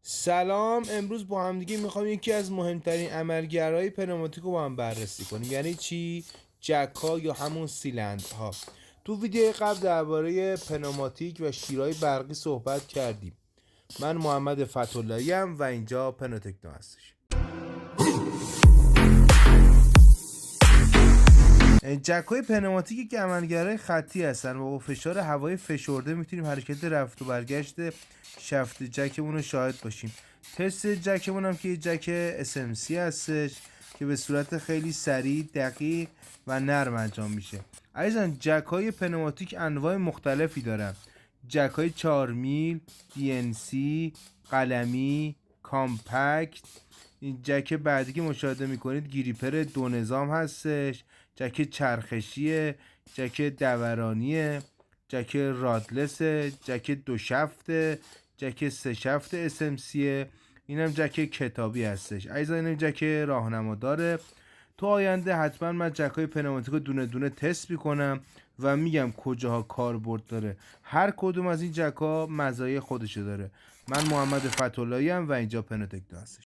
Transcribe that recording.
سلام. امروز با هم دیگه میخوام یکی از مهمترین عملگرهای پنوماتیک رو با هم بررسی کنیم. یعنی چی؟ جک ها یا همون سیلند ها. تو ویدیو قبل درباره پنوماتیک و شیرهای برقی صحبت کردیم. من محمد فتح‌اللهی ام و اینجا پنوتکنو هستش. جک های پنوماتیکی که عملگرهای خطی هستن و با فشار هوای فشرده میتونیم حرکت رفت و برگشت شفت جکمون رو شاهد باشیم. تست جکمون هم که یه جک SMC هستش که به صورت خیلی سریع، دقیق و نرم انجام میشه. عزیزان، جک های پنوماتیک انواع مختلفی دارن. جک های 4 میل، DNC، قلمی، کامپکت. این جک بعدی که مشاهده میکنید گریپر 2 نظام هستش، جک چرخشیه، جک دورانیه، جک رادلس، جک 2 شفته، جک 3 شفت SMCه. اینم جک کتابی هستش. عزیزان، این جک راهنما داره. تو آینده حتما من جک های پنوماتیک رو دونه دونه تست میکنم و میگم کجاها کاربرد داره. هر کدوم از این جک ها مزایای خودشو داره. من محمد فتح‌اللهی ام و اینجا پنوتکنو هستش.